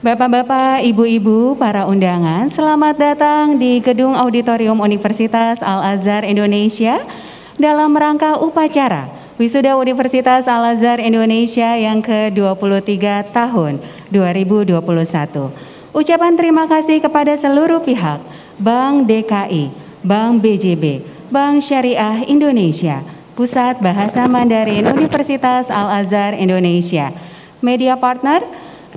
Bapak-bapak, ibu-ibu, para undangan, selamat datang di Gedung Auditorium Universitas Al-Azhar Indonesia dalam rangka upacara Wisuda Universitas Al-Azhar Indonesia yang ke-23 tahun 2021. Ucapan terima kasih kepada seluruh pihak, Bank DKI, Bank BJB, Bank Syariah Indonesia, Pusat Bahasa Mandarin Universitas Al-Azhar Indonesia, media partner,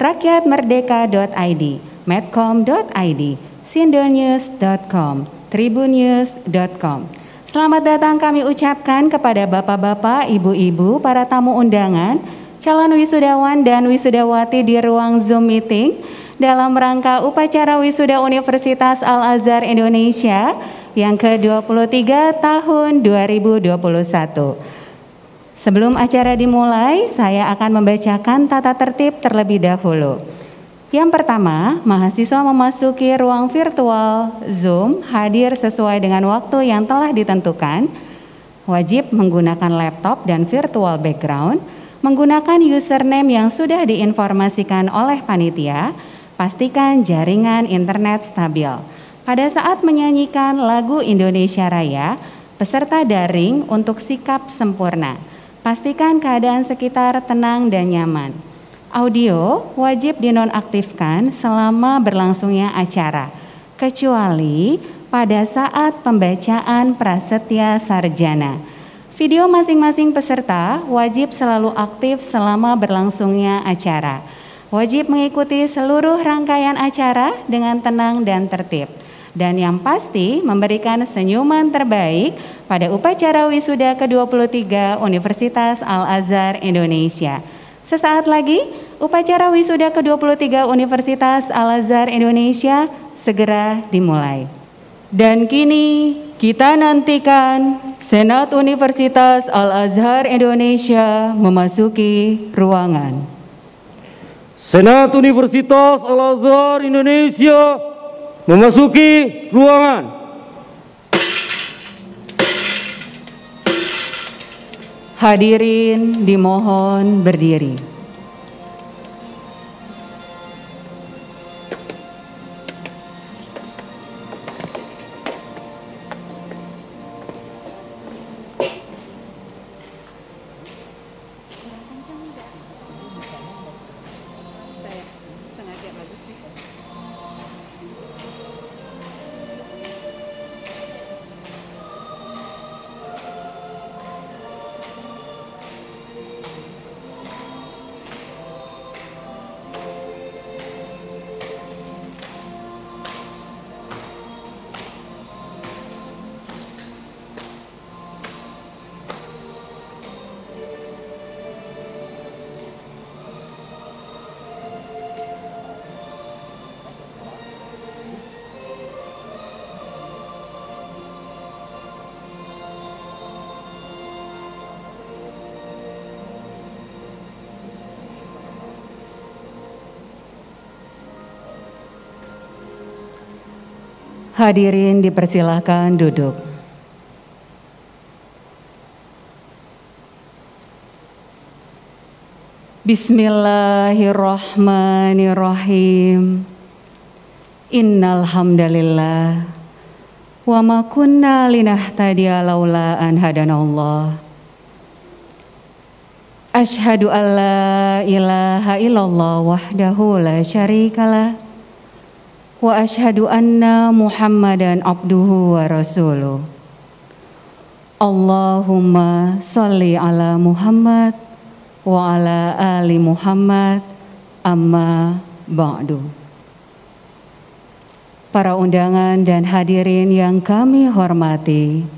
rakyatmerdeka.id, medcom.id, sindonews.com, tribunnews.com. Selamat datang kami ucapkan kepada bapak-bapak, ibu-ibu, para tamu undangan, calon wisudawan dan wisudawati di ruang Zoom meeting dalam rangka upacara wisuda Universitas Al-Azhar Indonesia yang ke-23 tahun 2021. Sebelum acara dimulai, saya akan membacakan tata tertib terlebih dahulu. Yang pertama, mahasiswa memasuki ruang virtual Zoom hadir sesuai dengan waktu yang telah ditentukan, wajib menggunakan laptop dan virtual background, menggunakan username yang sudah diinformasikan oleh panitia, pastikan jaringan internet stabil. Pada saat menyanyikan lagu Indonesia Raya, peserta daring untuk sikap sempurna. Pastikan keadaan sekitar tenang dan nyaman. Audio wajib dinonaktifkan selama berlangsungnya acara, kecuali pada saat pembacaan prasetya sarjana. Video masing-masing peserta wajib selalu aktif selama berlangsungnya acara. Wajib mengikuti seluruh rangkaian acara dengan tenang dan tertib. Dan yang pasti memberikan senyuman terbaik pada upacara wisuda ke-23 Universitas Al-Azhar Indonesia. Sesaat lagi, upacara wisuda ke-23 Universitas Al-Azhar Indonesia segera dimulai. Dan kini kita nantikan Senat Universitas Al-Azhar Indonesia memasuki ruangan. Senat Universitas Al-Azhar Indonesia memasuki ruangan. Hadirin dimohon berdiri. Hadirin dipersilahkan duduk. Bismillahirrahmanirrahim. Innal hamdalillah wa ma kunna linahtadiya laula an hadanallah. Asyhadu an la ilaha illallah wahdahu la syarikalah. Wa asyhadu anna Muhammadan abduhu wa rasuluh. Allahumma sholli ala Muhammad wa ala ali Muhammad amma ba'du. Para undangan dan hadirin yang kami hormati,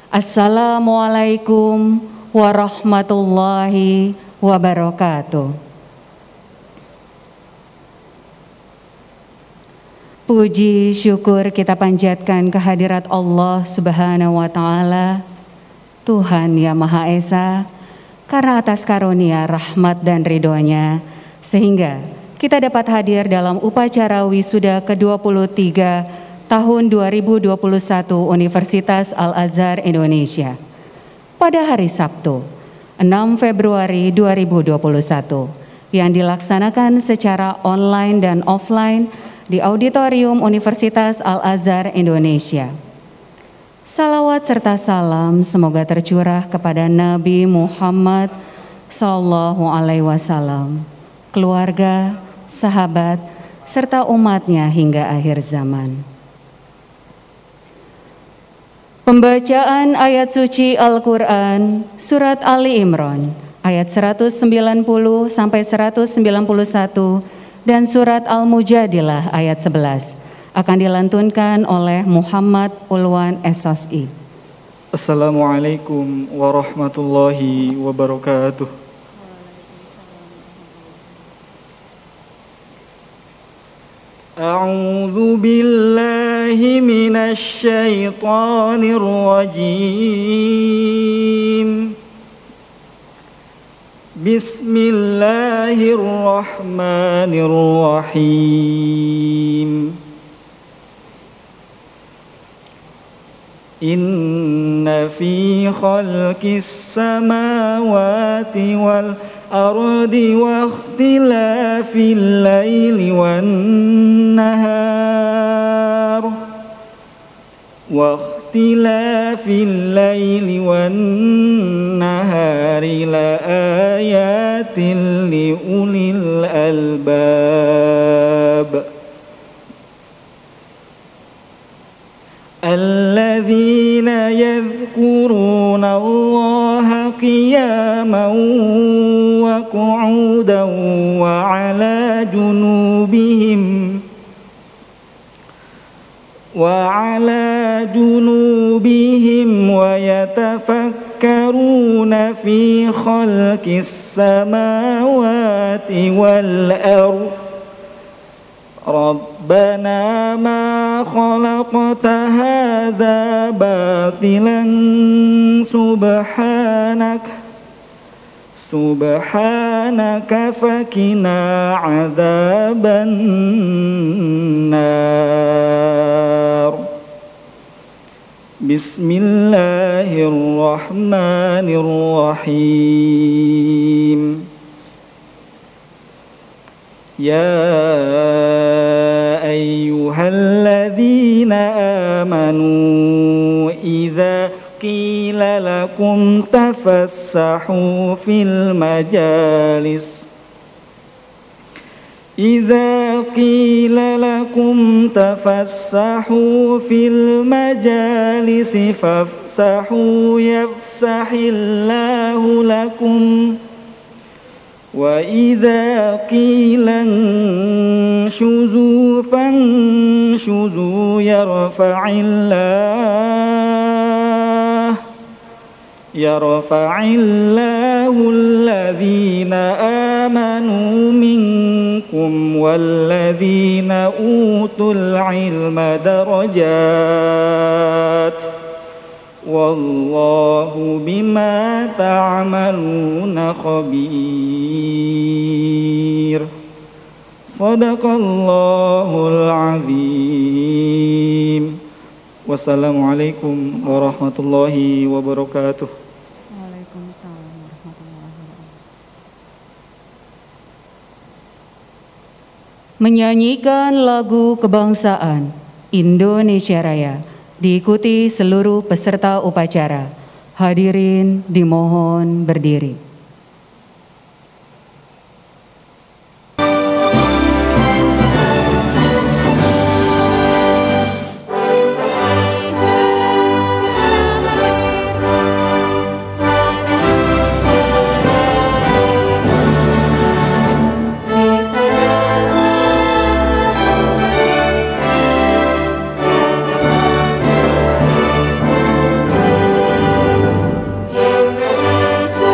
Assalamualaikum warahmatullahi wabarakatuh. Puji syukur kita panjatkan kehadirat Allah Subhanahu wa Ta'ala, Tuhan yang Maha Esa, karena atas karunia, rahmat dan ridhonya, sehingga kita dapat hadir dalam upacara wisuda ke-23 tahun 2021 Universitas Al-Azhar Indonesia pada hari Sabtu, 6 Februari 2021 yang dilaksanakan secara online dan offline di Auditorium Universitas Al-Azhar Indonesia. Salawat serta salam semoga tercurah kepada Nabi Muhammad Sallallahu Alaihi Wasallam, keluarga, sahabat, serta umatnya hingga akhir zaman. Pembacaan ayat suci Al-Quran, Surat Ali Imran, ayat 190 sampai 191, dan Surat Al-Mujadilah ayat 11, akan dilantunkan oleh Muhammad Ulwan SOSI. Assalamualaikum warahmatullahi wabarakatuh. A'udzu billahi minasy syaithanir rajim. Bismillahirrahmanirrahim. Inna fi khalqis samawati wal ardi wa ikhtilafil laili wan nahar la ayatin li ulil albab alladzina yadhkuruna Allaha qiyaman wa qu'udan wa 'ala junubihim wa yatafakkaruna fi khalqis samawati wal ardh Rabbana ma khalaqta hadza batilan subhanaka fakina adzaban nar. Bismillahirrahmanirrahim. Ya ayyuhalladzina amanu idza qila lakum tafassahu fil majalis fafsahu yafsahillahu lakum wa idza qila anshuzu fanshuzu yarfa'illahu alladhina amanu minkum walladhina utul ilma darajat wallahu bima ta'maluna khabir. Sadaqallahul azim. Wassalamualaikum warahmatullahi wabarakatuh. Waalaikumsalam warahmatullahi wabarakatuh. Menyanyikan lagu kebangsaan Indonesia Raya diikuti seluruh peserta upacara. Hadirin dimohon berdiri. Indonesia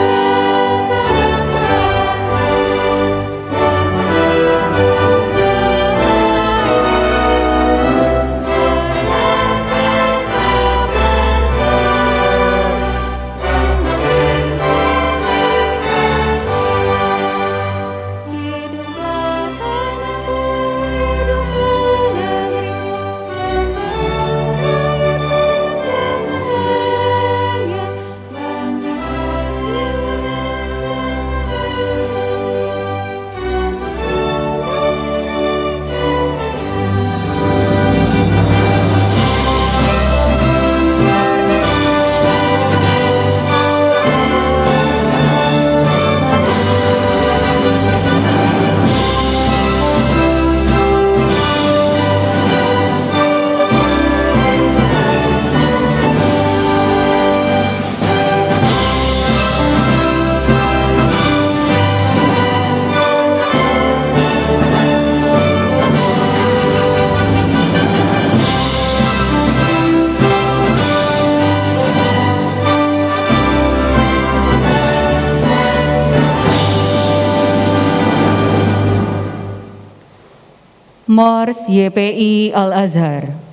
Mors YPI Al-Azhar.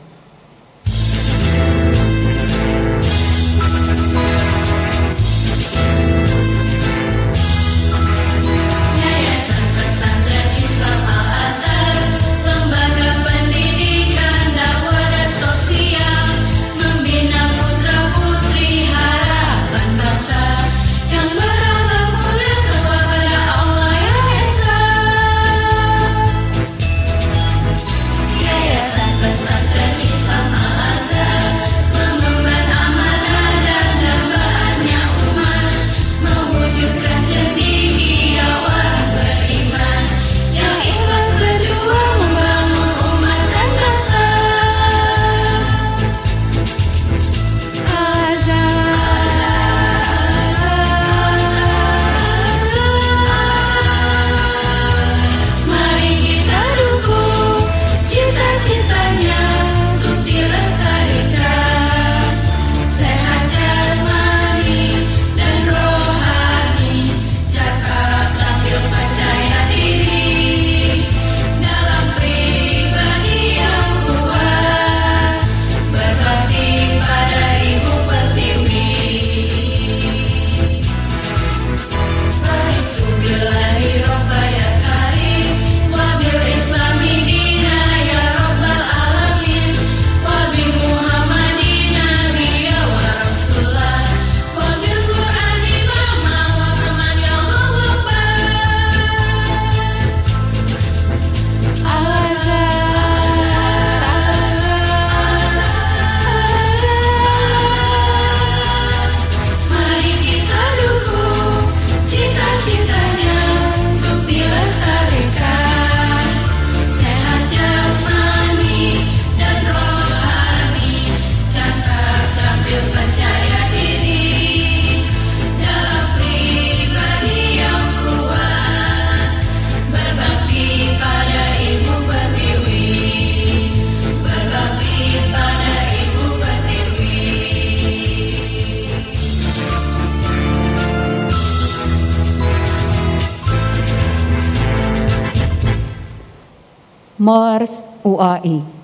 Mors UAI.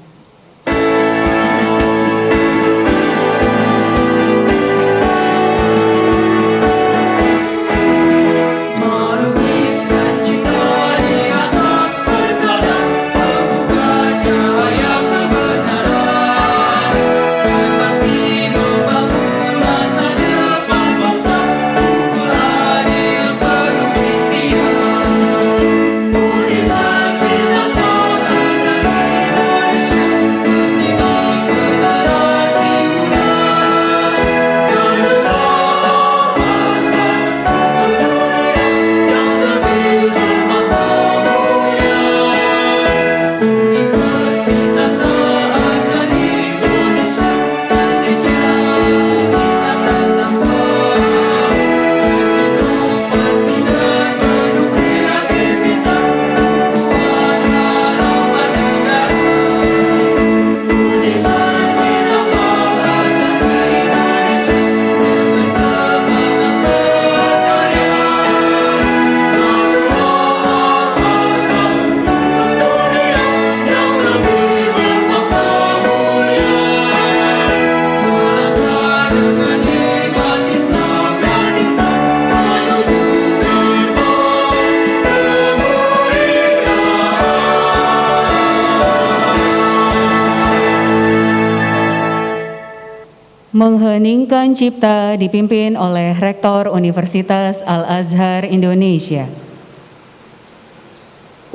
Mengheningkan Cipta dipimpin oleh Rektor Universitas Al-Azhar Indonesia.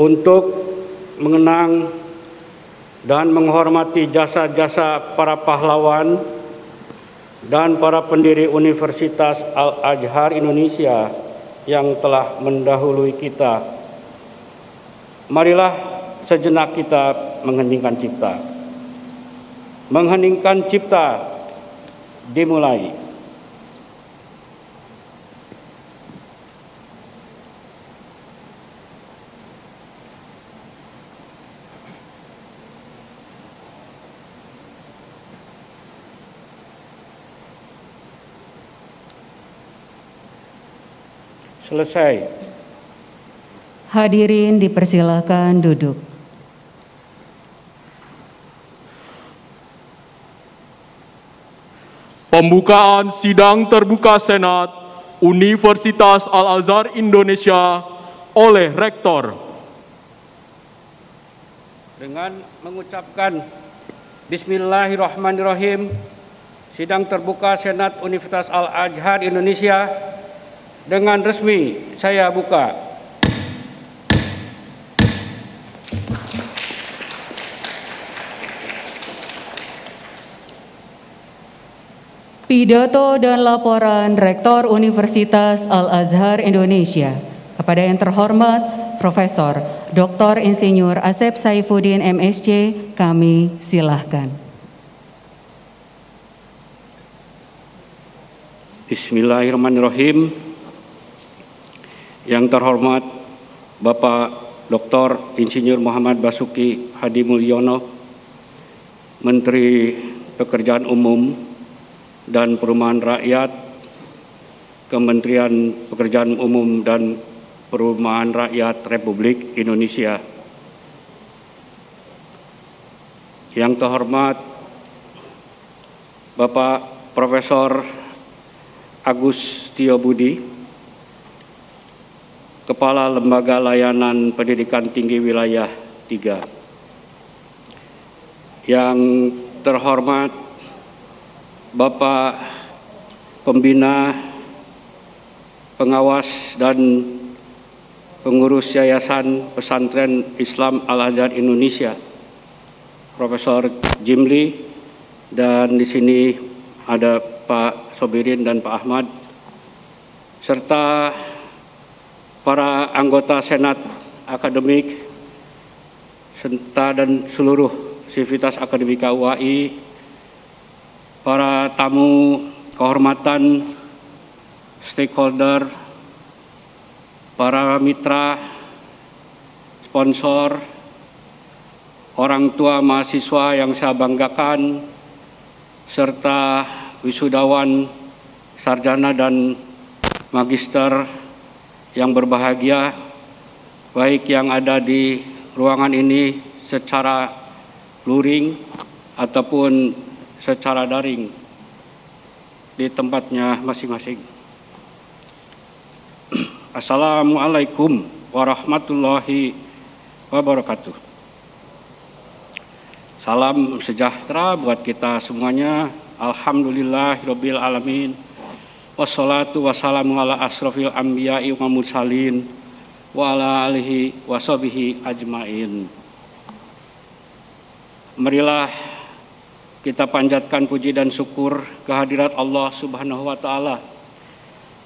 Untuk mengenang dan menghormati jasa-jasa para pahlawan dan para pendiri Universitas Al-Azhar Indonesia yang telah mendahului kita, marilah sejenak kita mengheningkan cipta. Mengheningkan cipta dimulai. Selesai. Hadirin dipersilakan duduk. Pembukaan sidang terbuka Senat Universitas Al-Azhar Indonesia oleh Rektor. Dengan mengucapkan Bismillahirrahmanirrahim, sidang terbuka Senat Universitas Al-Azhar Indonesia dengan resmi saya buka. Pidato dan laporan Rektor Universitas Al-Azhar Indonesia kepada yang terhormat Profesor Dr. Insinyur Asep Saifuddin MSc, kami silahkan. Bismillahirrahmanirrahim. Yang terhormat Bapak Dr. Insinyur Muhammad Basuki Hadi Mulyono, Menteri Pekerjaan Umum dan Perumahan Rakyat, Kementerian Pekerjaan Umum dan Perumahan Rakyat Republik Indonesia. Yang terhormat Bapak Profesor Agus Tio Budi, Kepala Lembaga Layanan Pendidikan Tinggi Wilayah 3. Yang terhormat Bapak Pembina, Pengawas dan Pengurus Yayasan Pesantren Islam Al-Azhar Indonesia, Profesor Jimli, dan di sini ada Pak Sobirin dan Pak Ahmad, serta para anggota Senat Akademik serta dan seluruh sivitas akademika UAI, para tamu kehormatan, stakeholder, para mitra, sponsor, orang tua mahasiswa yang saya banggakan, serta wisudawan, sarjana dan magister yang berbahagia, baik yang ada di ruangan ini secara luring ataupun secara daring di tempatnya masing-masing. Assalamualaikum warahmatullahi wabarakatuh. Salam sejahtera buat kita semuanya. Alhamdulillahirabbil alamin. Wassalatu wassalamu ala asrofil anbiya'i wa mursalin wa ala alihi wa sahbihi ajmain. Marilah kita panjatkan puji dan syukur kehadirat Allah Subhanahu wa Ta'ala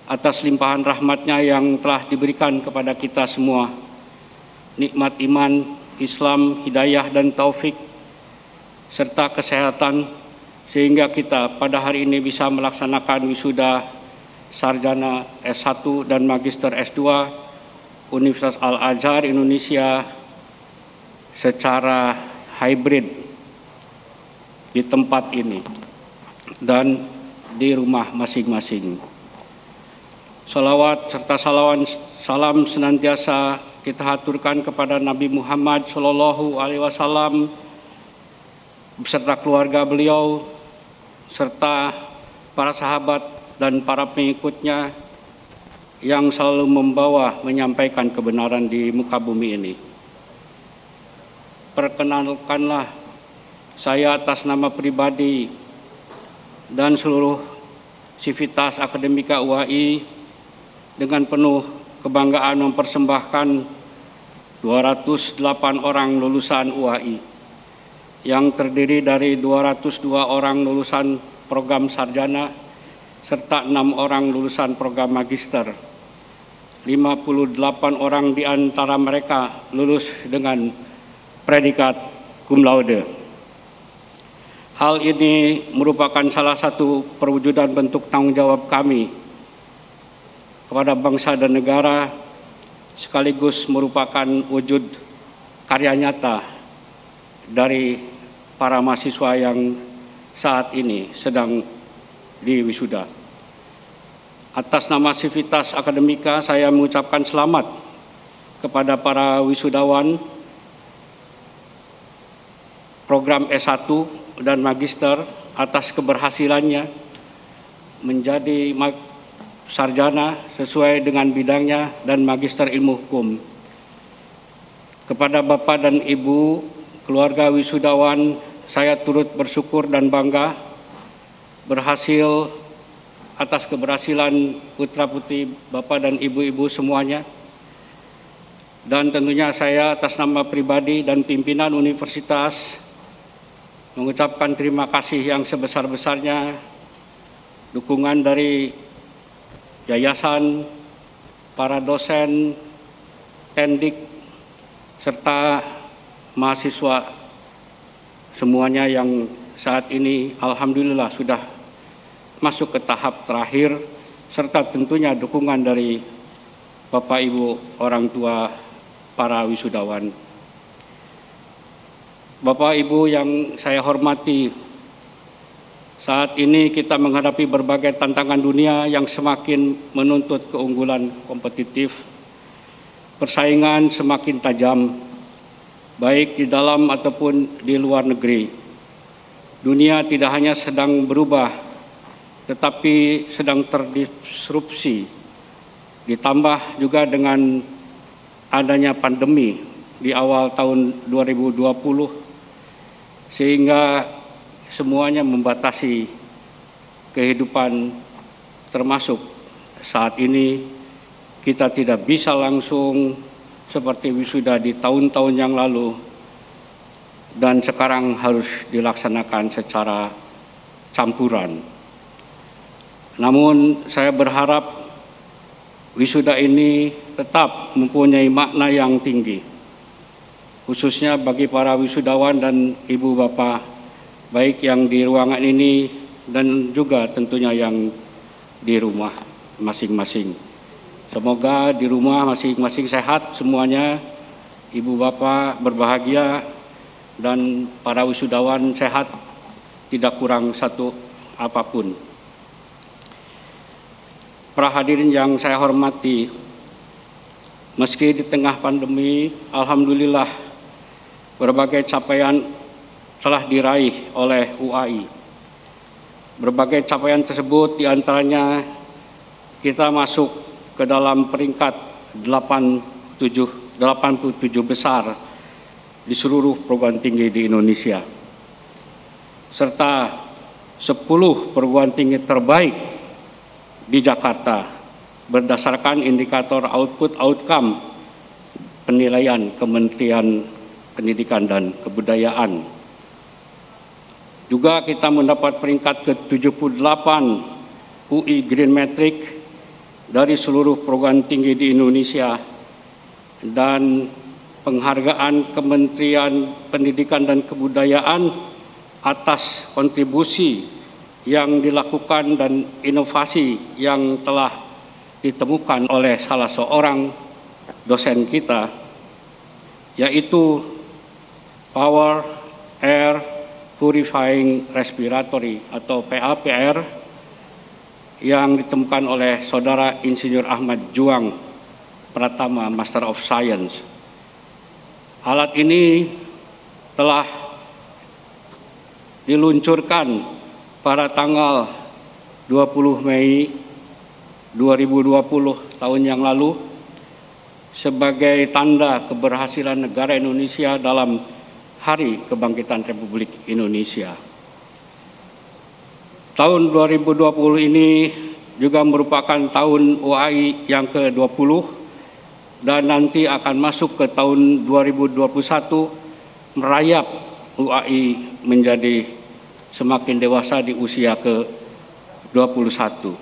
atas limpahan rahmatnya yang telah diberikan kepada kita semua. Nikmat iman, Islam, hidayah dan taufik, serta kesehatan, sehingga kita pada hari ini bisa melaksanakan wisuda sarjana S1 dan magister S2 Universitas Al-Azhar Indonesia secara hybrid di tempat ini dan di rumah masing-masing. Salawat serta salam senantiasa kita haturkan kepada Nabi Muhammad SAW beserta keluarga beliau, serta para sahabat dan para pengikutnya yang selalu menyampaikan kebenaran di muka bumi ini. Perkenalkanlah saya atas nama pribadi dan seluruh sivitas akademika UAI dengan penuh kebanggaan mempersembahkan 208 orang lulusan UAI yang terdiri dari 202 orang lulusan program sarjana serta 6 orang lulusan program magister. 58 orang di antara mereka lulus dengan predikat cum laude. Hal ini merupakan salah satu perwujudan bentuk tanggung jawab kami kepada bangsa dan negara, sekaligus merupakan wujud karya nyata dari para mahasiswa yang saat ini sedang diwisuda. Atas nama Sivitas Akademika, saya mengucapkan selamat kepada para wisudawan program S1 dan Magister atas keberhasilannya menjadi sarjana sesuai dengan bidangnya dan magister ilmu hukum. Kepada Bapak dan Ibu, keluarga wisudawan, saya turut bersyukur dan bangga atas keberhasilan putra-putri Bapak dan Ibu-ibu semuanya. Dan tentunya saya atas nama pribadi dan pimpinan universitas mengucapkan terima kasih yang sebesar-besarnya dukungan dari yayasan, para dosen, tendik, serta mahasiswa semuanya yang saat ini alhamdulillah sudah masuk ke tahap terakhir, serta tentunya dukungan dari Bapak Ibu orang tua para wisudawan. Bapak Ibu yang saya hormati, saat ini kita menghadapi berbagai tantangan dunia yang semakin menuntut keunggulan kompetitif. Persaingan semakin tajam, baik di dalam ataupun di luar negeri. Dunia tidak hanya sedang berubah, tetapi sedang terdisrupsi. Ditambah juga dengan adanya pandemi di awal tahun 2020, sehingga semuanya membatasi kehidupan, termasuk saat ini kita tidak bisa langsung seperti wisuda di tahun-tahun yang lalu dan sekarang harus dilaksanakan secara campuran. Namun saya berharap wisuda ini tetap mempunyai makna yang tinggi, khususnya bagi para wisudawan dan ibu bapak, baik yang di ruangan ini dan juga tentunya yang di rumah masing-masing. Semoga di rumah masing-masing sehat semuanya, ibu bapak berbahagia, dan para wisudawan sehat, tidak kurang satu apapun. Para hadirin yang saya hormati, meski di tengah pandemi, alhamdulillah berbagai capaian telah diraih oleh UAI. Berbagai capaian tersebut diantaranya kita masuk ke dalam peringkat 87 besar di seluruh perguruan tinggi di Indonesia, serta 10 perguruan tinggi terbaik di Jakarta berdasarkan indikator output-outcome penilaian Kementerian Pendidikan dan Kebudayaan. Juga kita mendapat peringkat ke-78 UI Green Metric dari seluruh perguruan tinggi di Indonesia, dan penghargaan Kementerian Pendidikan dan Kebudayaan atas kontribusi yang dilakukan dan inovasi yang telah ditemukan oleh salah seorang dosen kita, yaitu Power Air Purifying Respiratory atau PAPR yang ditemukan oleh Saudara Insinyur Ahmad Juang Pratama, Master of Science. Alat ini telah diluncurkan pada tanggal 20 Mei 2020 tahun yang lalu sebagai tanda keberhasilan negara Indonesia dalam Hari Kebangkitan Republik Indonesia. Tahun 2020 ini juga merupakan tahun UAI yang ke-20 dan nanti akan masuk ke tahun 2021 merayap UAI menjadi semakin dewasa di usia ke-21.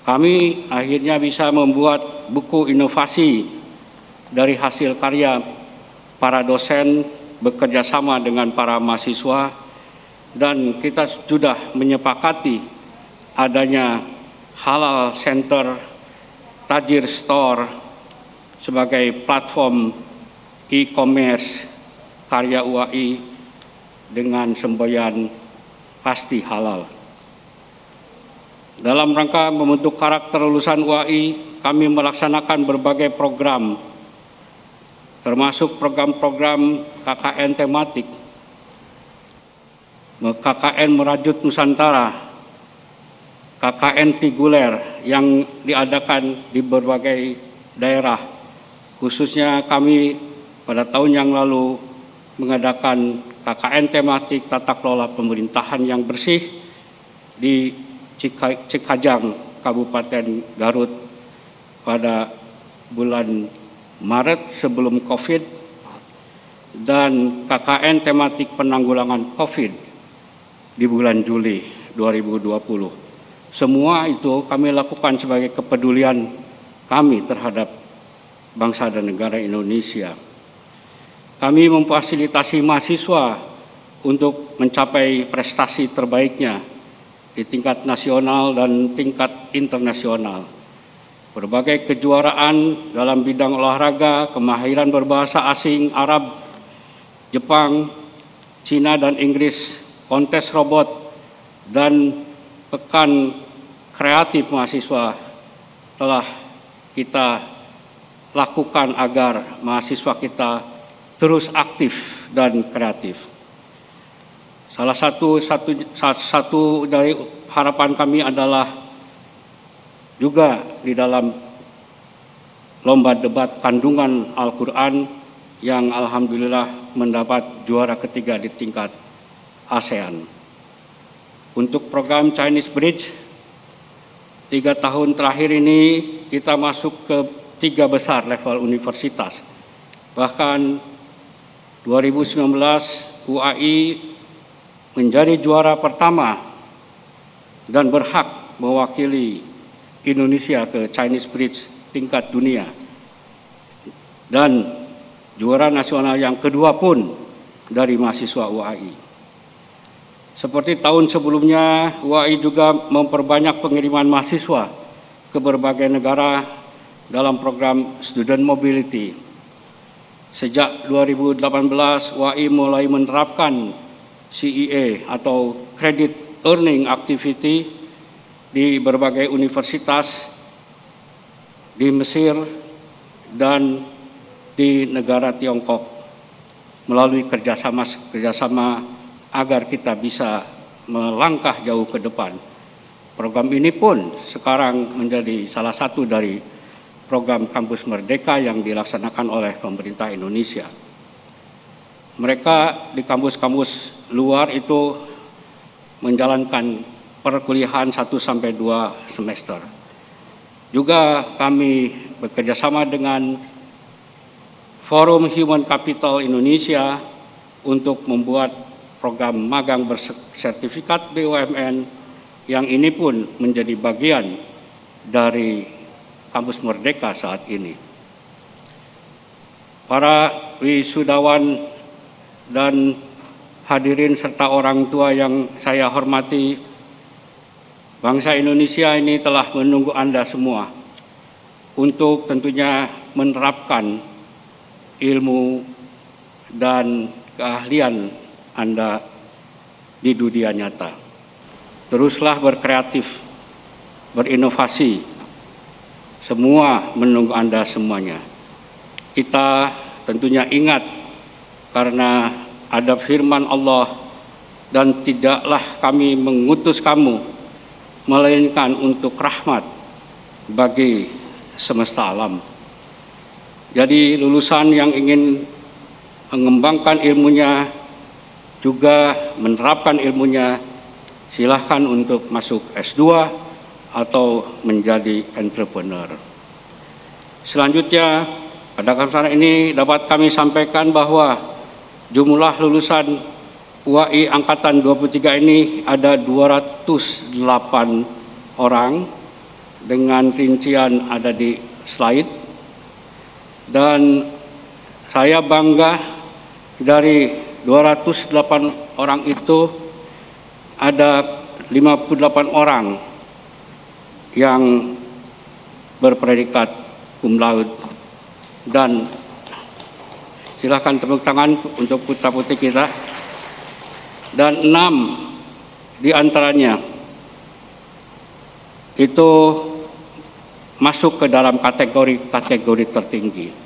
Kami akhirnya bisa membuat buku inovasi dari hasil karya para dosen bekerja sama dengan para mahasiswa, dan kita sudah menyepakati adanya Halal Center Tajir Store sebagai platform e-commerce karya UAI dengan semboyan pasti halal. Dalam rangka membentuk karakter lulusan UAI, kami melaksanakan berbagai program, termasuk program-program KKN tematik, KKN Merajut Nusantara, KKN Tiguler yang diadakan di berbagai daerah. Khususnya kami pada tahun yang lalu mengadakan KKN tematik tata kelola pemerintahan yang bersih di Cikajang, Kabupaten Garut pada bulan Maret sebelum COVID, dan KKN tematik penanggulangan COVID di bulan Juli 2020. Semua itu kami lakukan sebagai kepedulian kami terhadap bangsa dan negara Indonesia. Kami memfasilitasi mahasiswa untuk mencapai prestasi terbaiknya di tingkat nasional dan tingkat internasional. Berbagai kejuaraan dalam bidang olahraga, kemahiran berbahasa asing, Arab, Jepang, Cina, dan Inggris, kontes robot, dan pekan kreatif mahasiswa telah kita lakukan agar mahasiswa kita terus aktif dan kreatif. Salah satu dari harapan kami adalah juga di dalam lomba debat kandungan Al-Quran yang alhamdulillah mendapat juara ketiga di tingkat ASEAN. Untuk program Chinese Bridge, 3 tahun terakhir ini kita masuk ke 3 besar level universitas. Bahkan 2019 UAI menjadi juara pertama dan berhak mewakili Indonesia ke Chinese Bridge tingkat dunia. Dan juara nasional yang kedua pun dari mahasiswa UAI. Seperti tahun sebelumnya, UAI juga memperbanyak pengiriman mahasiswa ke berbagai negara dalam program Student Mobility. Sejak 2018, UAI mulai menerapkan CEA atau Credit Earning Activity di berbagai universitas di Mesir dan di negara Tiongkok melalui kerjasama agar kita bisa melangkah jauh ke depan. Program ini pun sekarang menjadi salah satu dari program Kampus Merdeka yang dilaksanakan oleh pemerintah Indonesia. Mereka di kampus-kampus luar itu menjalankan perkuliahan 1-2 semester. Juga kami bekerjasama dengan Forum Human Capital Indonesia untuk membuat program magang bersertifikat BUMN yang ini pun menjadi bagian dari Kampus Merdeka saat ini. Para wisudawan dan hadirin serta orang tua yang saya hormati, bangsa Indonesia ini telah menunggu Anda semua untuk tentunya menerapkan ilmu dan keahlian Anda di dunia nyata. Teruslah berkreatif, berinovasi. Semua menunggu Anda semuanya. Kita tentunya ingat karena ada firman Allah, dan tidaklah kami mengutus kamu melainkan untuk rahmat bagi semesta alam. Jadi lulusan yang ingin mengembangkan ilmunya, juga menerapkan ilmunya, silahkan untuk masuk S2 atau menjadi entrepreneur. Selanjutnya, pada kesempatan ini dapat kami sampaikan bahwa jumlah lulusan UAI Angkatan 23 ini ada 208 orang, dengan rincian ada di slide. Dan saya bangga dari 208 orang itu ada 58 orang yang berpredikat cum laude, dan silakan tepuk tangan untuk putra-putri kita. Dan 6 di antaranya itu masuk ke dalam kategori tertinggi.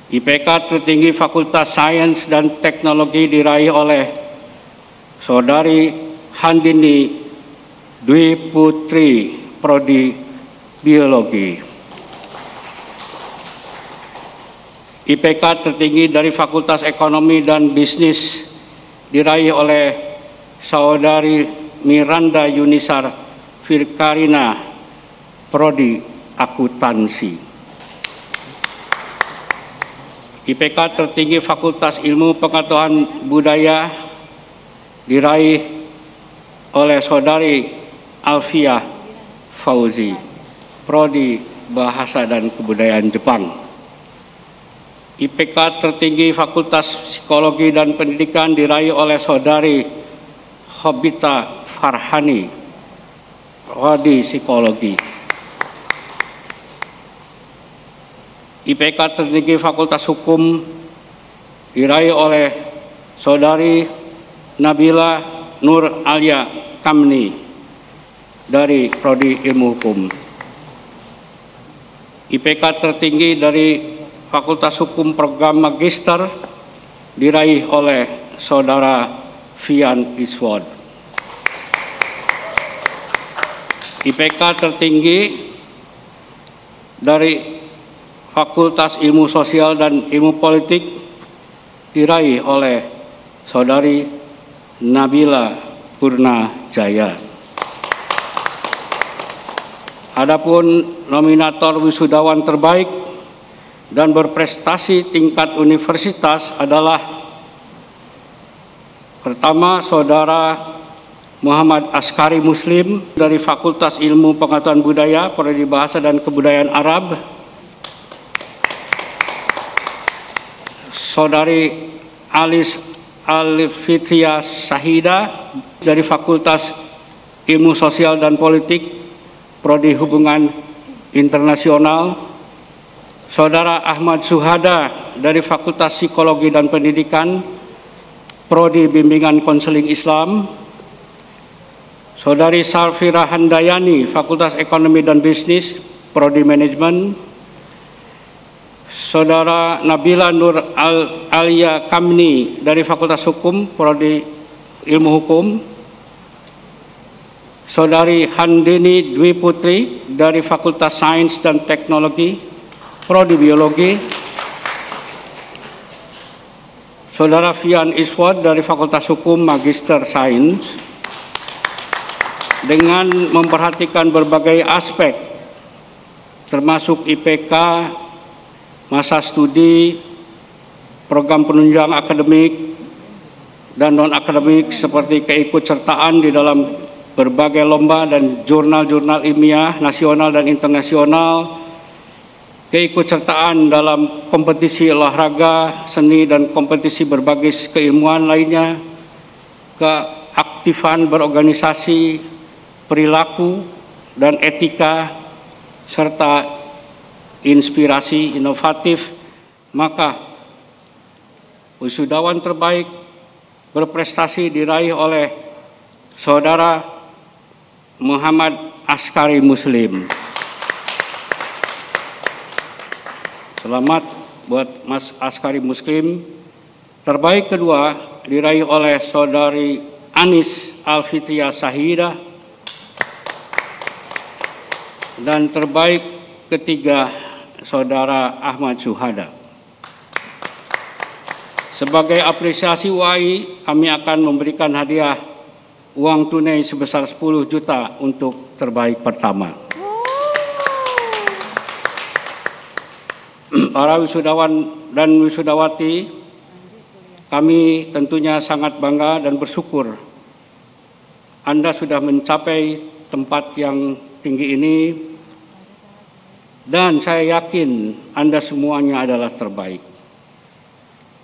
IPK tertinggi Fakultas Sains dan Teknologi diraih oleh Saudari Handini Dwi Putri, Prodi Biologi. IPK tertinggi dari Fakultas Ekonomi dan Bisnis diraih oleh Saudari Miranda Yunisar Firkarina, Prodi Akuntansi. IPK tertinggi Fakultas Ilmu Pengetahuan Budaya diraih oleh Saudari Alfiah Fauzi, Prodi Bahasa dan Kebudayaan Jepang. IPK tertinggi Fakultas Psikologi dan Pendidikan diraih oleh Saudari Hobita Farhani, Prodi Psikologi. IPK tertinggi Fakultas Hukum diraih oleh Saudari Nabila Nur Alia Kamni dari Prodi Ilmu Hukum. IPK tertinggi dari Fakultas Hukum Program Magister diraih oleh Saudara Fian Iswad. IPK tertinggi dari Fakultas Ilmu Sosial dan Ilmu Politik diraih oleh Saudari Nabila Purna Jaya. Adapun nominator wisudawan terbaik dan berprestasi tingkat universitas adalah pertama Saudara Muhammad Askari Muslim dari Fakultas Ilmu Pengetahuan Budaya, Prodi Bahasa dan Kebudayaan Arab. Saudari Alis Alfitria Sahida dari Fakultas Ilmu Sosial dan Politik, Prodi Hubungan Internasional. Saudara Ahmad Suhada dari Fakultas Psikologi dan Pendidikan, Prodi Bimbingan Konseling Islam. Saudari Salfira Handayani, Fakultas Ekonomi dan Bisnis, Prodi Manajemen. Saudara Nabila Nur Alia Kamni dari Fakultas Hukum, Prodi Ilmu Hukum. Saudari Handini Dwi Putri dari Fakultas Sains dan Teknologi, Prodi Biologi. Saudara Fian Iswad dari Fakultas Hukum, Magister Sains. Dengan memperhatikan berbagai aspek, termasuk IPK, masa studi, program penunjang akademik, dan non-akademik seperti keikutsertaan di dalam berbagai lomba dan jurnal-jurnal ilmiah nasional dan internasional, keikutsertaan dalam kompetisi olahraga, seni, dan kompetisi berbagai keilmuan lainnya, keaktifan berorganisasi, perilaku, dan etika, serta inspirasi inovatif, maka wisudawan terbaik berprestasi diraih oleh Saudara Muhammad Askari Muslim. Selamat buat Mas Askari Muslim. Terbaik kedua diraih oleh Saudari Anis Alfitria Sahida. Dan terbaik ketiga Saudara Ahmad Suhada. Sebagai apresiasi UAI, kami akan memberikan hadiah uang tunai sebesar 10 juta untuk terbaik pertama. Para wisudawan dan wisudawati, kami tentunya sangat bangga dan bersyukur Anda sudah mencapai tempat yang tinggi ini, dan saya yakin Anda semuanya adalah terbaik.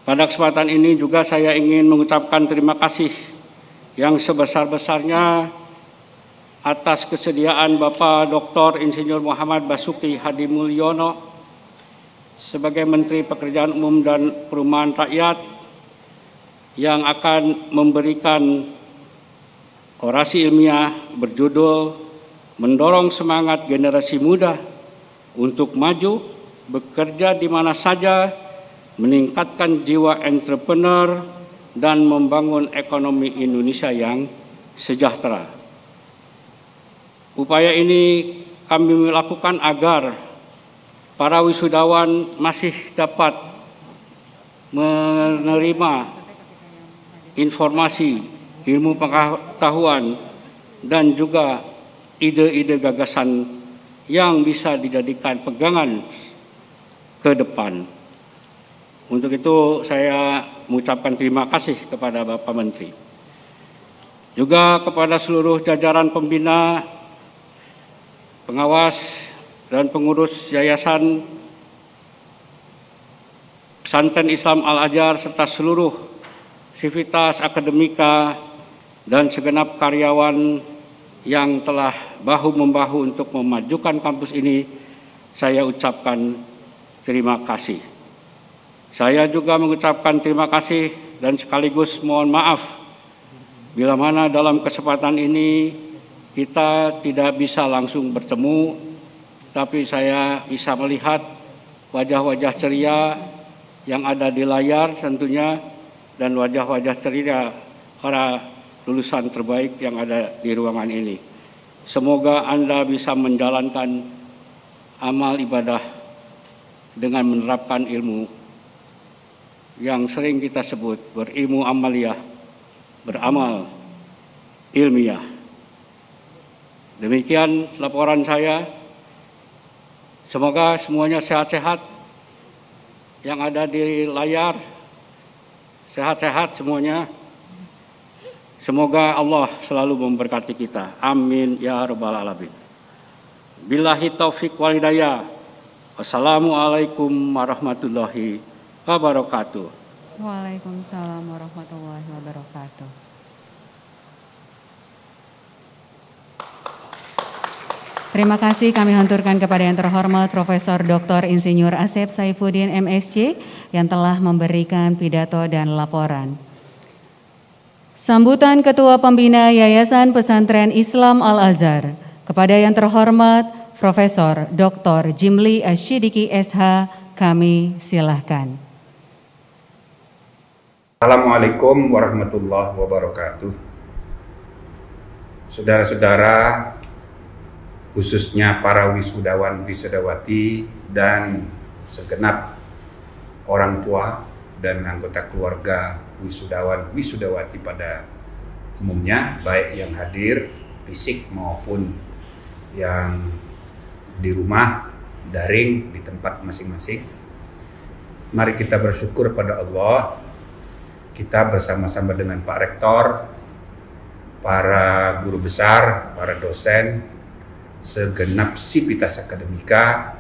Pada kesempatan ini juga saya ingin mengucapkan terima kasih yang sebesar-besarnya atas kesediaan Bapak Dr. Insinyur Muhammad Basuki Hadi Mulyono sebagai Menteri Pekerjaan Umum dan Perumahan Rakyat yang akan memberikan orasi ilmiah berjudul Mendorong Semangat Generasi Muda untuk Maju, Bekerja di Mana Saja, Meningkatkan Jiwa Entrepreneur, dan Membangun Ekonomi Indonesia yang Sejahtera. Upaya ini kami lakukan agar para wisudawan masih dapat menerima informasi, ilmu pengetahuan, dan juga ide-ide gagasan yang bisa dijadikan pegangan ke depan. Untuk itu saya mengucapkan terima kasih kepada Bapak Menteri. Juga kepada seluruh jajaran pembina, pengawas, dan pengurus Yayasan Pesantren Islam Al-Azhar serta seluruh sivitas akademika dan segenap karyawan yang telah bahu-membahu untuk memajukan kampus ini, saya ucapkan terima kasih. Saya juga mengucapkan terima kasih dan sekaligus mohon maaf bila mana dalam kesempatan ini kita tidak bisa langsung bertemu, tapi saya bisa melihat wajah-wajah ceria yang ada di layar tentunya, dan wajah-wajah ceria para lulusan terbaik yang ada di ruangan ini. Semoga Anda bisa menjalankan amal ibadah dengan menerapkan ilmu yang sering kita sebut berilmu amaliyah, beramal ilmiah. Demikian laporan saya. Semoga semuanya sehat-sehat yang ada di layar, sehat-sehat semuanya. Semoga Allah selalu memberkati kita. Amin ya rabbal alamin. Billahi taufik wal hidayah. Wassalamualaikum warahmatullahi wabarakatuh. Waalaikumsalam warahmatullahi wabarakatuh. Terima kasih kami haturkan kepada yang terhormat Profesor Dr. Insinyur Asep Saifuddin MSc yang telah memberikan pidato dan laporan. Sambutan Ketua Pembina Yayasan Pesantren Islam Al-Azhar kepada yang terhormat Profesor Dr. Jimli Asyidiki SH, kami silahkan. Assalamualaikum warahmatullahi wabarakatuh. Saudara-saudara, khususnya para wisudawan wisudawati dan segenap orang tua dan anggota keluarga wisudawan wisudawati pada umumnya, baik yang hadir fisik maupun yang di rumah daring di tempat masing-masing. Mari kita bersyukur pada Allah. Kita bersama-sama dengan Pak Rektor, para guru besar, para dosen, segenap sivitas akademika,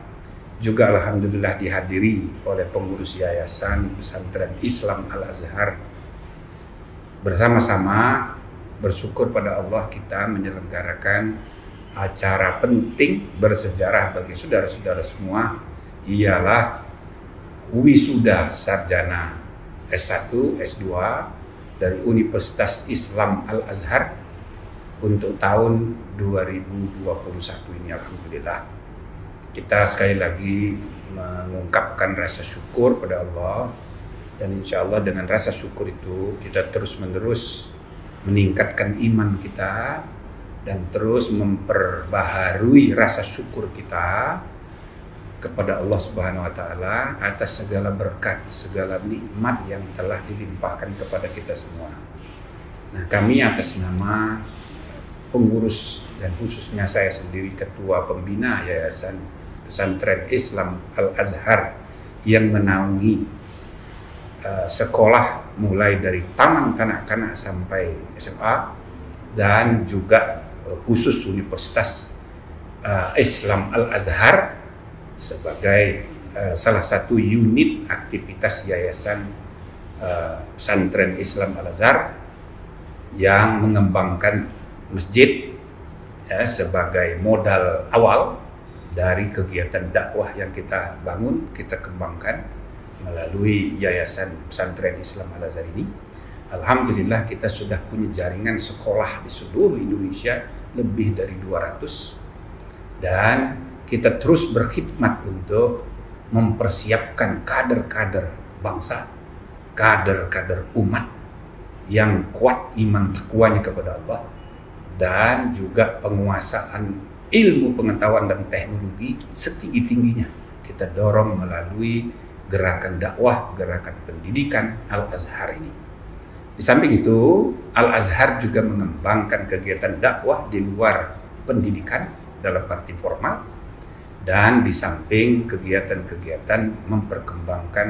juga alhamdulillah dihadiri oleh pengurus Yayasan Pesantren Islam Al-Azhar. Bersama-sama bersyukur pada Allah kita menyelenggarakan acara penting bersejarah bagi saudara-saudara semua, ialah wisuda sarjana S1, S2 dari Universitas Islam Al-Azhar untuk tahun 2021 ini. Alhamdulillah kita sekali lagi mengungkapkan rasa syukur pada Allah, dan insya Allah dengan rasa syukur itu kita terus menerus meningkatkan iman kita dan terus memperbaharui rasa syukur kita kepada Allah Subhanahu wa taala atas segala berkat, segala nikmat yang telah dilimpahkan kepada kita semua. Nah, kami atas nama pengurus dan khususnya saya sendiri Ketua Pembina Yayasan Pesantren Islam Al-Azhar yang menaungi sekolah mulai dari taman kanak-kanak sampai SMA, dan juga khusus Universitas Islam Al-Azhar sebagai salah satu unit aktivitas Yayasan Pesantren Islam Al-Azhar yang mengembangkan masjid sebagai modal awal dari kegiatan dakwah yang kita bangun, kita kembangkan melalui Yayasan Pesantren Islam Al-Azhar ini. Alhamdulillah kita sudah punya jaringan sekolah di seluruh Indonesia lebih dari 200, dan kita terus berkhidmat untuk mempersiapkan kader-kader bangsa, kader-kader umat yang kuat iman takwanya kepada Allah, dan juga penguasaan ilmu pengetahuan dan teknologi setinggi-tingginya kita dorong melalui gerakan dakwah, gerakan pendidikan Al-Azhar ini. Di samping itu, Al-Azhar juga mengembangkan kegiatan dakwah di luar pendidikan dalam arti formal, dan di samping kegiatan-kegiatan memperkembangkan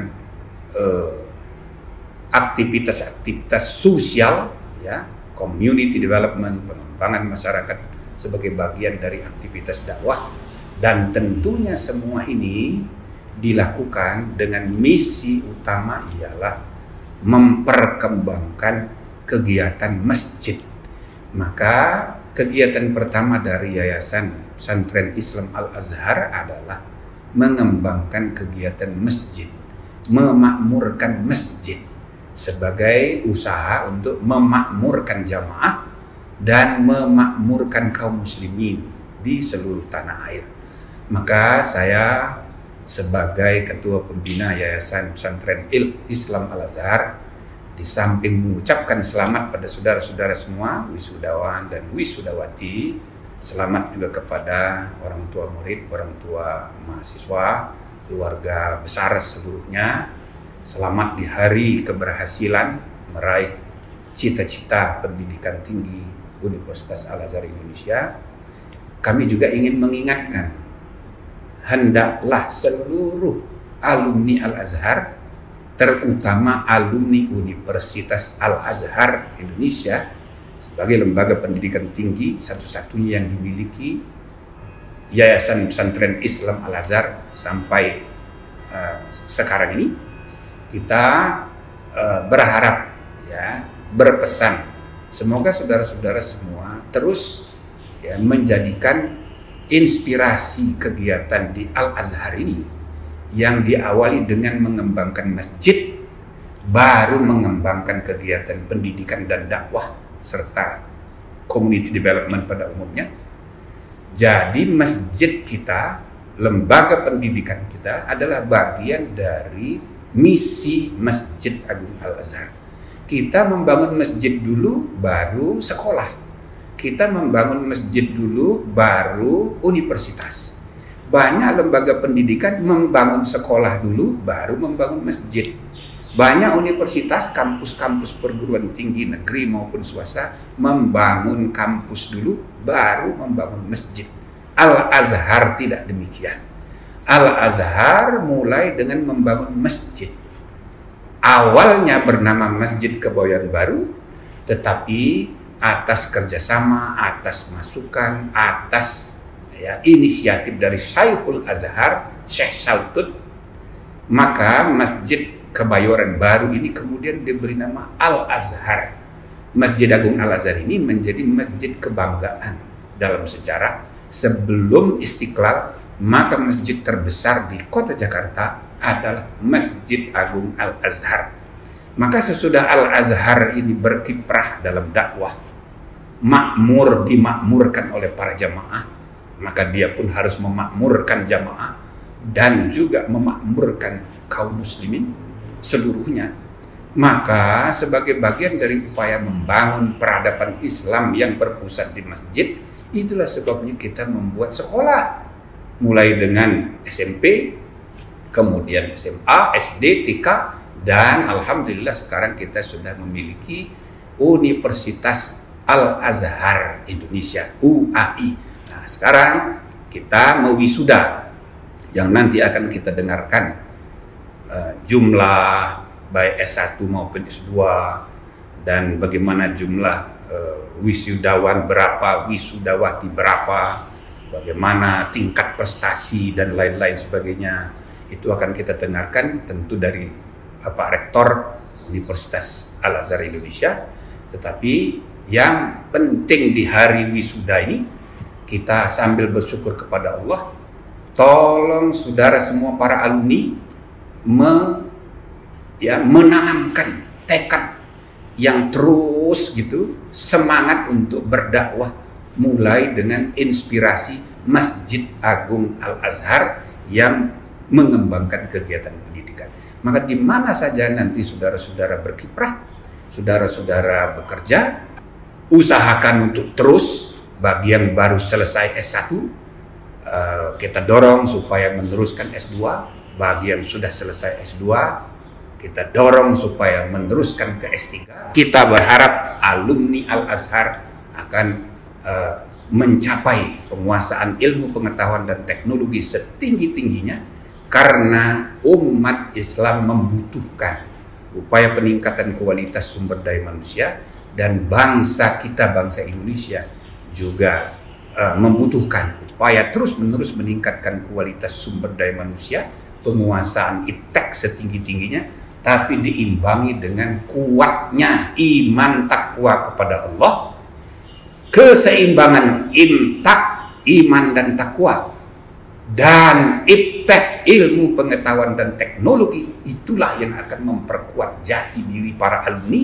aktivitas-aktivitas sosial, ya, community development, pengembangan masyarakat sebagai bagian dari aktivitas dakwah, dan tentunya semua ini dilakukan dengan misi utama ialah memperkembangkan kegiatan masjid. Maka kegiatan pertama dari Yayasan Pesantren Islam Al-Azhar adalah mengembangkan kegiatan masjid, memakmurkan masjid sebagai usaha untuk memakmurkan jamaah dan memakmurkan kaum muslimin di seluruh tanah air. Maka saya sebagai ketua pembina Yayasan Pesantren Islam Al-Azhar, di samping mengucapkan selamat pada saudara-saudara semua, wisudawan dan wisudawati, selamat juga kepada orang tua murid, orang tua mahasiswa, keluarga besar seluruhnya. Selamat di hari keberhasilan meraih cita-cita pendidikan tinggi Universitas Al-Azhar Indonesia. Kami juga ingin mengingatkan, hendaklah seluruh alumni Al-Azhar, terutama alumni Universitas Al-Azhar Indonesia sebagai lembaga pendidikan tinggi satu-satunya yang dimiliki Yayasan Pesantren Islam Al-Azhar sampai sekarang ini, kita berharap, ya, berpesan semoga saudara-saudara semua terus, ya, menjadikan inspirasi kegiatan di Al-Azhar ini yang diawali dengan mengembangkan masjid, baru mengembangkan kegiatan pendidikan dan dakwah serta community development pada umumnya. Jadi masjid kita, lembaga pendidikan kita adalah bagian dari misi Masjid Agung Al-Azhar. Kita membangun masjid dulu baru sekolah. Kita membangun masjid dulu baru universitas. Banyak lembaga pendidikan membangun sekolah dulu baru membangun masjid. Banyak universitas, kampus-kampus perguruan tinggi negeri maupun swasta membangun kampus dulu baru membangun masjid. Al-Azhar tidak demikian. Al-Azhar mulai dengan membangun masjid. Awalnya bernama Masjid Kebauyan Baru, tetapi atas kerjasama, atas masukan, atas, ya, inisiatif dari Syekhul Azhar, Syekh Saltut, maka Masjid Kebayoran Baru ini kemudian diberi nama Al-Azhar. Masjid Agung Al-Azhar ini menjadi masjid kebanggaan dalam sejarah. Sebelum Istiqlal, maka masjid terbesar di kota Jakarta adalah Masjid Agung Al-Azhar. Maka sesudah Al-Azhar ini berkiprah dalam dakwah, dimakmurkan oleh para jamaah, maka dia pun harus memakmurkan jamaah dan juga memakmurkan kaum muslimin seluruhnya. Maka sebagai bagian dari upaya membangun peradaban Islam yang berpusat di masjid, itulah sebabnya kita membuat sekolah, mulai dengan SMP, kemudian SMA, SD, TK, dan alhamdulillah sekarang kita sudah memiliki Universitas Al-Azhar Indonesia, UAI. Nah, sekarang kita mewisuda, yang nanti akan kita dengarkan jumlah baik S1 maupun S2, dan bagaimana jumlah wisudawan berapa, wisudawati berapa, bagaimana tingkat prestasi dan lain-lain sebagainya. Itu akan kita dengarkan tentu dari Bapak Rektor Universitas Al-Azhar Indonesia. Tetapi yang penting di hari wisuda ini, kita sambil bersyukur kepada Allah, tolong saudara semua para alumni menanamkan tekad yang terus gitu, semangat untuk berdakwah, mulai dengan inspirasi Masjid Agung Al-Azhar yang mengembangkan kegiatan pendidikan. Maka di mana saja nanti saudara-saudara berkiprah, saudara-saudara bekerja, usahakan untuk terus. Bagi yang baru selesai S1, kita dorong supaya meneruskan S2. Bagi yang sudah selesai S2, kita dorong supaya meneruskan ke S3. Kita berharap alumni Al-Azhar akan mencapai penguasaan ilmu pengetahuan dan teknologi setinggi-tingginya, karena umat Islam membutuhkan upaya peningkatan kualitas sumber daya manusia, dan bangsa kita, bangsa Indonesia juga membutuhkan upaya terus-menerus meningkatkan kualitas sumber daya manusia, penguasaan iptek setinggi-tingginya, tapi diimbangi dengan kuatnya iman takwa kepada Allah. Keseimbangan iman dan takwa dan iptek ilmu pengetahuan dan teknologi, itulah yang akan memperkuat jati diri para alumni.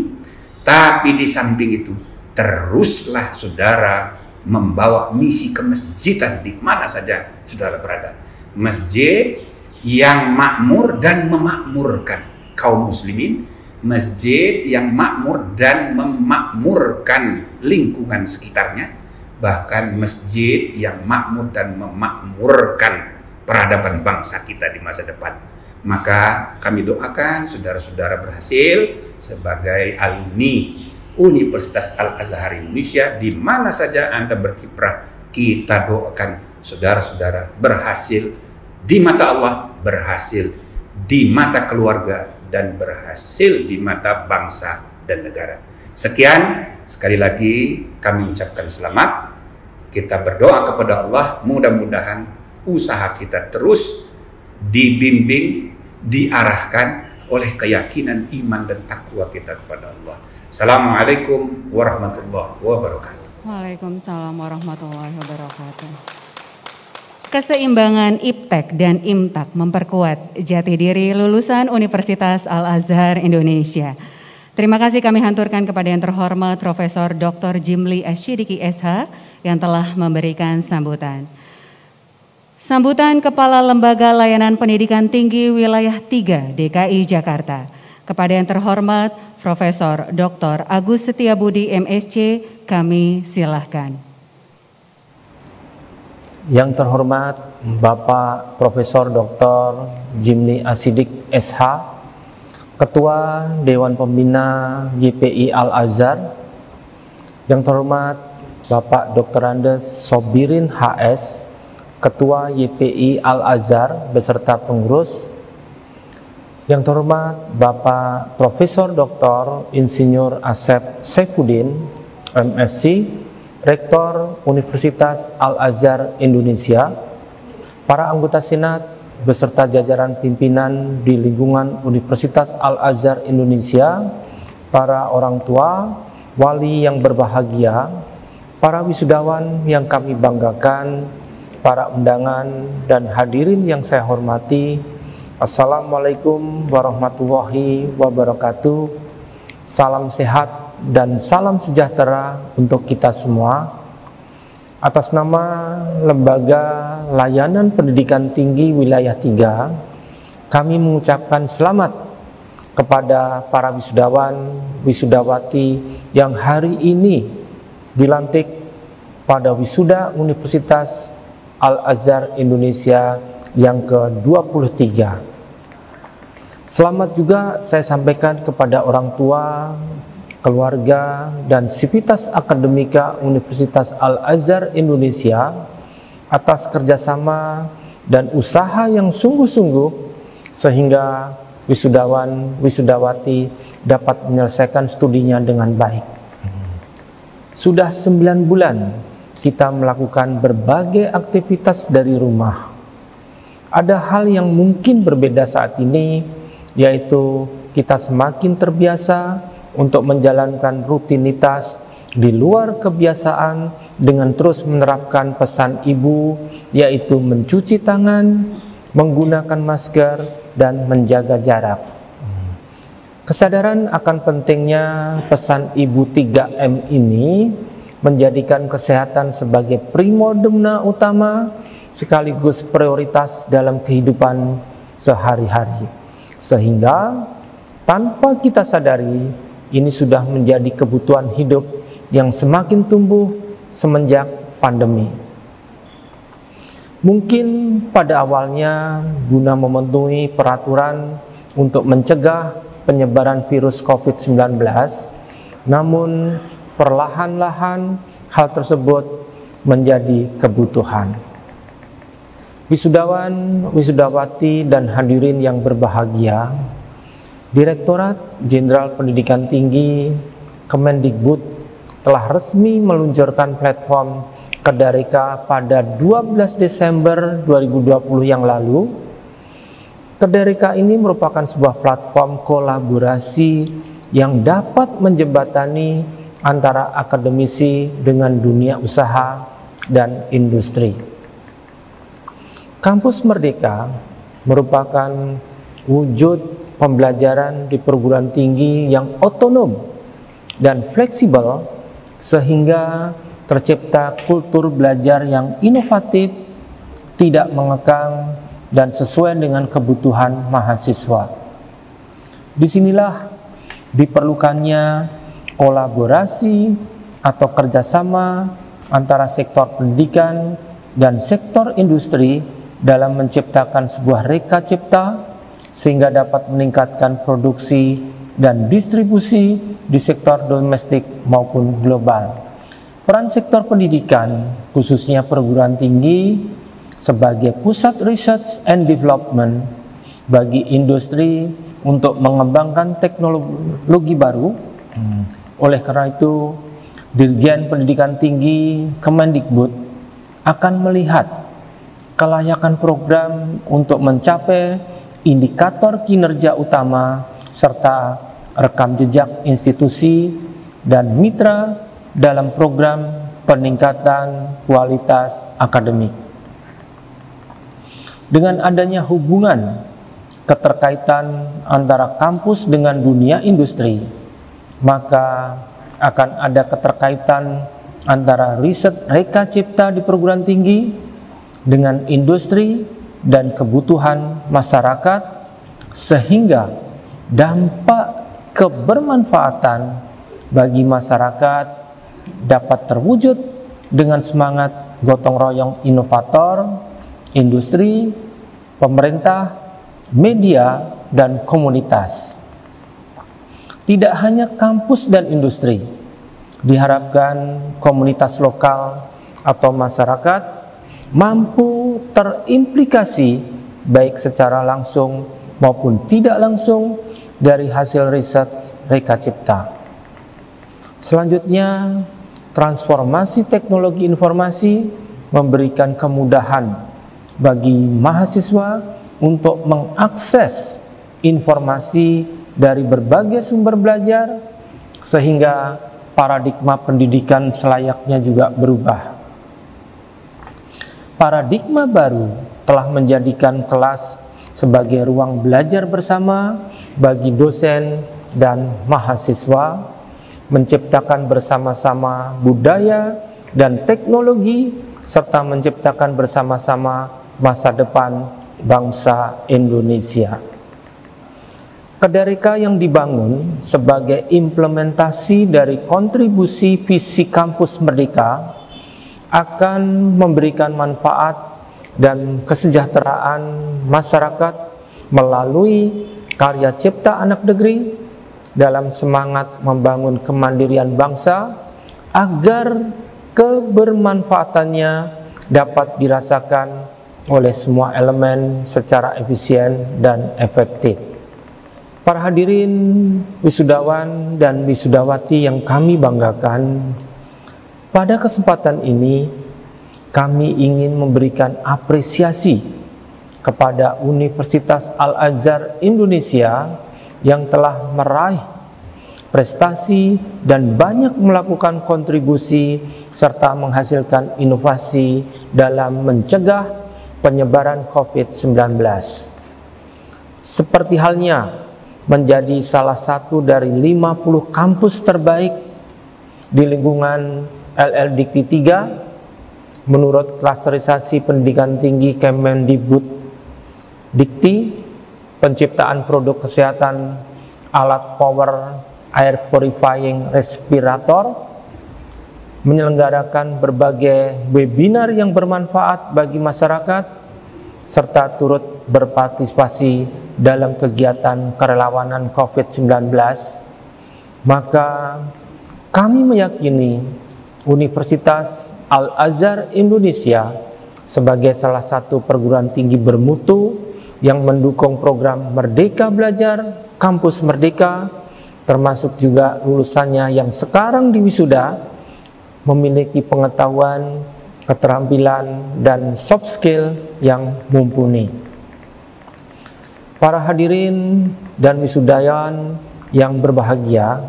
Tapi di samping itu, teruslah saudara membawa misi kemasjidan di mana saja saudara berada. Masjid yang makmur dan memakmurkan kaum muslimin, masjid yang makmur dan memakmurkan lingkungan sekitarnya, bahkan masjid yang makmur dan memakmurkan peradaban bangsa kita di masa depan. Maka kami doakan saudara-saudara berhasil sebagai alumni Universitas Al-Azhar Indonesia, di mana saja Anda berkiprah. Kita doakan saudara-saudara berhasil di mata Allah, berhasil di mata keluarga, dan berhasil di mata bangsa dan negara. Sekian, sekali lagi kami ucapkan selamat. Kita berdoa kepada Allah, mudah-mudahan usaha kita terus dibimbing, diarahkan oleh keyakinan iman dan takwa kita kepada Allah. Assalamualaikum warahmatullahi wabarakatuh. Waalaikumsalam warahmatullahi wabarakatuh. Keseimbangan iptek dan imtak memperkuat jati diri lulusan Universitas Al-Azhar Indonesia. Terima kasih kami haturkan kepada yang terhormat Profesor Dr. Jimli Asyidiki SH yang telah memberikan sambutan. Sambutan Kepala Lembaga Layanan Pendidikan Tinggi Wilayah 3 DKI Jakarta. Kepada yang terhormat Profesor Dr. Agus Setiabudi MSc, kami silahkan. Yang terhormat Bapak Profesor Dr. Jimli Asyidik SH, Ketua Dewan Pembina YPI Al-Azhar. Yang terhormat Bapak Dr. Andes Sobirin HS, Ketua YPI Al-Azhar beserta pengurus. Yang terhormat Bapak Profesor Dr. Insinyur Asep Saifuddin MSc, Rektor Universitas Al-Azhar Indonesia, para anggota Senat beserta jajaran pimpinan di lingkungan Universitas Al-Azhar Indonesia, para orang tua, wali yang berbahagia, para wisudawan yang kami banggakan, para undangan dan hadirin yang saya hormati. Assalamualaikum warahmatullahi wabarakatuh. Salam sehat dan salam sejahtera untuk kita semua. Atas nama Lembaga Layanan Pendidikan Tinggi Wilayah 3, kami mengucapkan selamat kepada para wisudawan, wisudawati yang hari ini dilantik pada wisuda Universitas Al-Azhar Indonesia yang ke-23. Selamat juga saya sampaikan kepada orang tua, keluarga, dan sivitas akademika Universitas Al-Azhar Indonesia atas kerjasama dan usaha yang sungguh-sungguh sehingga wisudawan, wisudawati dapat menyelesaikan studinya dengan baik. Sudah 9 bulan kita melakukan berbagai aktivitas dari rumah. Ada hal yang mungkin berbeda saat ini, yaitu kita semakin terbiasa untuk menjalankan rutinitas di luar kebiasaan dengan terus menerapkan pesan ibu, yaitu mencuci tangan, menggunakan masker, dan menjaga jarak. Kesadaran akan pentingnya pesan ibu 3M ini menjadikan kesehatan sebagai primodemna utama sekaligus prioritas dalam kehidupan sehari-hari. Sehingga tanpa kita sadari, ini sudah menjadi kebutuhan hidup yang semakin tumbuh semenjak pandemi. Mungkin pada awalnya guna memenuhi peraturan untuk mencegah penyebaran virus COVID-19, namun perlahan-lahan hal tersebut menjadi kebutuhan. Wisudawan, wisudawati, dan hadirin yang berbahagia, Direktorat Jenderal Pendidikan Tinggi Kemendikbud telah resmi meluncurkan platform Kedareka pada 12 Desember 2020 yang lalu. Kedareka ini merupakan sebuah platform kolaborasi yang dapat menjembatani antara akademisi dengan dunia usaha dan industri. Kampus Merdeka merupakan wujud pembelajaran di perguruan tinggi yang otonom dan fleksibel sehingga tercipta kultur belajar yang inovatif, tidak mengekang, dan sesuai dengan kebutuhan mahasiswa. Disinilah diperlukannya kolaborasi atau kerjasama antara sektor pendidikan dan sektor industri dalam menciptakan sebuah reka cipta sehingga dapat meningkatkan produksi dan distribusi di sektor domestik maupun global. Peran sektor pendidikan, khususnya perguruan tinggi, sebagai pusat research and development bagi industri untuk mengembangkan teknologi baru. Oleh karena itu, Dirjen Pendidikan Tinggi Kemendikbud akan melihat kelayakan program untuk mencapai indikator kinerja utama serta rekam jejak institusi dan mitra dalam program peningkatan kualitas akademik. Dengan adanya hubungan keterkaitan antara kampus dengan dunia industri, maka akan ada keterkaitan antara riset reka cipta di perguruan tinggi dengan industri dan kebutuhan masyarakat, sehingga dampak kebermanfaatan bagi masyarakat dapat terwujud dengan semangat gotong royong inovator, industri, pemerintah, media, dan komunitas. Tidak hanya kampus dan industri, diharapkan komunitas lokal atau masyarakat mampu terimplikasi baik secara langsung maupun tidak langsung dari hasil riset reka cipta. Selanjutnya, transformasi teknologi informasi memberikan kemudahan bagi mahasiswa untuk mengakses informasi dari berbagai sumber belajar, sehingga paradigma pendidikan selayaknya juga berubah. Paradigma baru telah menjadikan kelas sebagai ruang belajar bersama bagi dosen dan mahasiswa, menciptakan bersama-sama budaya dan teknologi, serta menciptakan bersama-sama masa depan bangsa Indonesia. Kedareka yang dibangun sebagai implementasi dari kontribusi visi kampus Merdeka akan memberikan manfaat dan kesejahteraan masyarakat melalui karya cipta anak negeri dalam semangat membangun kemandirian bangsa agar kebermanfaatannya dapat dirasakan oleh semua elemen secara efisien dan efektif. Para hadirin wisudawan dan wisudawati yang kami banggakan, pada kesempatan ini kami ingin memberikan apresiasi kepada Universitas Al-Azhar Indonesia yang telah meraih prestasi dan banyak melakukan kontribusi serta menghasilkan inovasi dalam mencegah penyebaran COVID-19. Seperti halnya menjadi salah satu dari 50 kampus terbaik di lingkungan LLDikti 3 menurut klasterisasi pendidikan tinggi Kemendikbud Dikti, penciptaan produk kesehatan alat power air purifying respirator menyelenggarakan berbagai webinar yang bermanfaat bagi masyarakat, serta turut berpartisipasi dalam kegiatan kerelawanan COVID-19, maka kami meyakini Universitas Al-Azhar Indonesia sebagai salah satu perguruan tinggi bermutu yang mendukung program Merdeka Belajar, Kampus Merdeka, termasuk juga lulusannya yang sekarang diwisuda, memiliki pengetahuan, keterampilan, dan soft skill yang mumpuni. Para hadirin dan wisudawan yang berbahagia,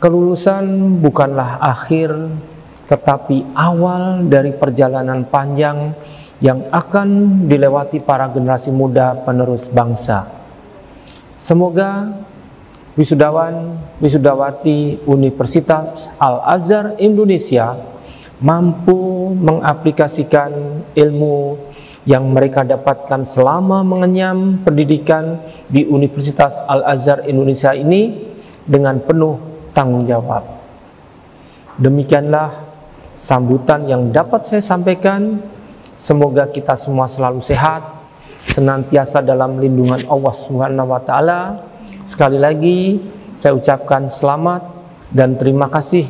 kelulusan bukanlah akhir, tetapi awal dari perjalanan panjang yang akan dilewati para generasi muda penerus bangsa. Semoga wisudawan, wisudawati Universitas Al-Azhar Indonesia mampu mengaplikasikan ilmu yang mereka dapatkan selama mengenyam pendidikan di Universitas Al-Azhar Indonesia ini dengan penuh tanggung jawab. Demikianlah sambutan yang dapat saya sampaikan. Semoga kita semua selalu sehat, senantiasa dalam lindungan Allah Subhanahu wa Ta'ala. Sekali lagi saya ucapkan selamat dan terima kasih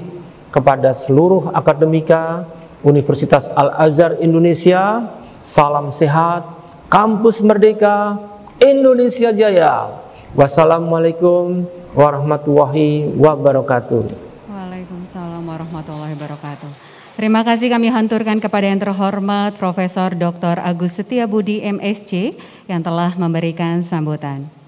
kepada seluruh akademika Universitas Al-Azhar Indonesia. Salam sehat, Kampus Merdeka, Indonesia Jaya. Wassalamualaikum warahmatullahi wabarakatuh. Waalaikumsalam warahmatullahi wabarakatuh. Terima kasih kami haturkan kepada yang terhormat Profesor Dr. Agus Setiabudi MSc yang telah memberikan sambutan.